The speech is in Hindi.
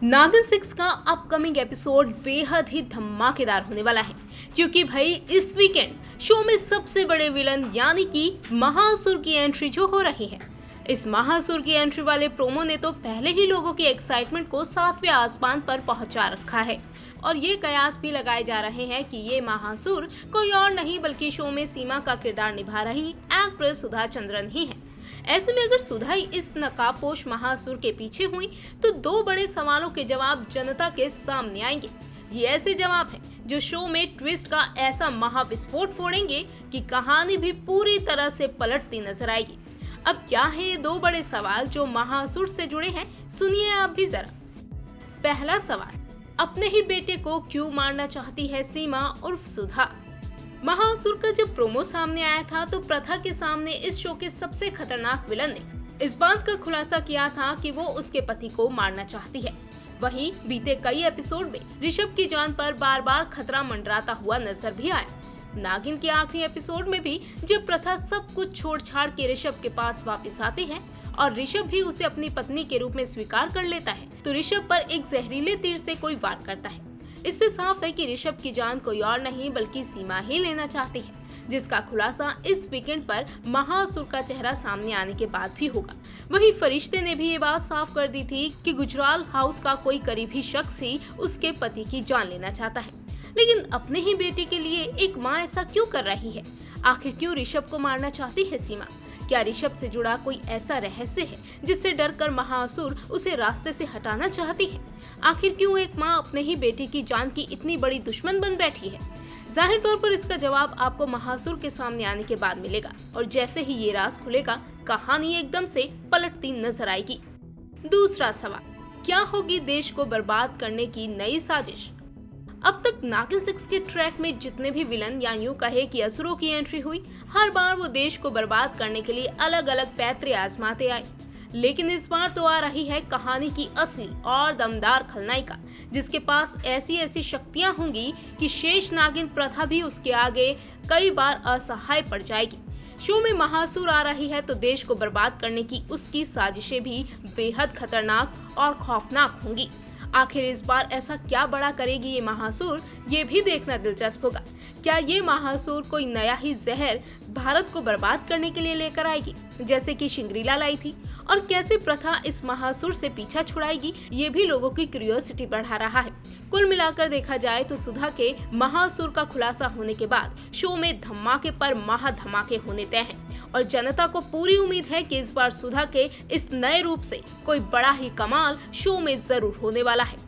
नागिन 6 का अपकमिंग एपिसोड बेहद ही धमाकेदार होने वाला है, क्योंकि भाई इस वीकेंड शो में सबसे बड़े विलन यानी कि महासुर की एंट्री जो हो रही है। इस महासुर की एंट्री वाले प्रोमो ने तो पहले ही लोगों की एक्साइटमेंट को 7वें आसमान पर पहुंचा रखा है और ये कयास भी लगाए जा रहे हैं कि ये महासुर कोई और नहीं बल्कि शो में सीमा का किरदार निभा रही एक्ट्रेस सुधा चंद्रन ही है। ऐसे में अगर सुधा ही इस नकाबपोश महासुर के पीछे हुई तो दो बड़े सवालों के जवाब जनता के सामने आएंगे। ये ऐसे जवाब हैं जो शो में ट्विस्ट का ऐसा महाविस्फोट फोड़ेंगे कि कहानी भी पूरी तरह से पलटती नजर आएगी। अब क्या है ये दो बड़े सवाल जो महासुर से जुड़े हैं, सुनिए आप भी जरा। पहला सवाल, अपने ही बेटे को क्यों मारना चाहती है सीमा उर्फ सुधा। महासुर का जब प्रोमो सामने आया था तो प्रथा के सामने इस शो के सबसे खतरनाक विलन ने इस बात का खुलासा किया था कि वो उसके पति को मारना चाहती है। वहीं बीते कई एपिसोड में ऋषभ की जान पर बार बार खतरा मंडराता हुआ नजर भी आया। नागिन के आखिरी एपिसोड में भी जब प्रथा सब कुछ छोड़ छाड़ के ऋषभ के पास वापस आती है और ऋषभ भी उसे अपनी पत्नी के रूप में स्वीकार कर लेता है तो ऋषभ पर एक जहरीले तीर से कोई वार करता है। इससे साफ है कि ऋषभ की जान कोई और नहीं बल्कि सीमा ही लेना चाहती है, जिसका खुलासा इस वीकेंड पर महासुर का चेहरा सामने आने के बाद भी होगा। वहीं फरिश्ते ने भी ये बात साफ कर दी थी कि गुजराल हाउस का कोई करीबी शख्स ही उसके पति की जान लेना चाहता है। लेकिन अपने ही बेटे के लिए एक माँ ऐसा क्यों कर रही है? आखिर क्यों ऋषभ को मारना चाहती है सीमा? क्या ऋषभ से जुड़ा कोई ऐसा रहस्य है जिससे डरकर महासुर उसे रास्ते से हटाना चाहती है? आखिर क्यों एक माँ अपने ही बेटे की जान की इतनी बड़ी दुश्मन बन बैठी है? जाहिर तौर पर इसका जवाब आपको महासुर के सामने आने के बाद मिलेगा और जैसे ही ये राज खुलेगा कहानी एकदम से पलटती नजर आएगी। दूसरा सवाल, क्या होगी देश को बर्बाद करने की नई साजिश। अब तक नागिन 6 के ट्रैक में जितने भी विलन या यूं कहे कि असुरों की एंट्री हुई, हर बार वो देश को बर्बाद करने के लिए अलग अलग पैतरे आजमाते आए। लेकिन इस बार तो आ रही है कहानी की असली और दमदार खलनायिका, जिसके पास ऐसी ऐसी शक्तियां होंगी कि शेष नागिन प्रथा भी उसके आगे कई बार असहाय पड़ जाएगी। शो में महासुर आ रही है तो देश को बर्बाद करने की उसकी साजिशें भी बेहद खतरनाक और खौफनाक होंगी। आखिर इस बार ऐसा क्या बड़ा करेगी ये महासुर, ये भी देखना दिलचस्प होगा। क्या ये महासुर कोई नया ही जहर भारत को बर्बाद करने के लिए लेकर आएगी, जैसे कि शिंग्रीला लाई थी? और कैसे प्रथा इस महासुर से पीछा छुड़ाएगी, ये भी लोगों की क्यूरियोसिटी बढ़ा रहा है। कुल मिलाकर देखा जाए तो सुधा के महासुर का खुलासा होने के बाद शो में धमाके पर महा धमाके होने तय हैं और जनता को पूरी उम्मीद है कि इस बार सुधा के इस नए रूप से कोई बड़ा ही कमाल शो में जरूर होने वाला है।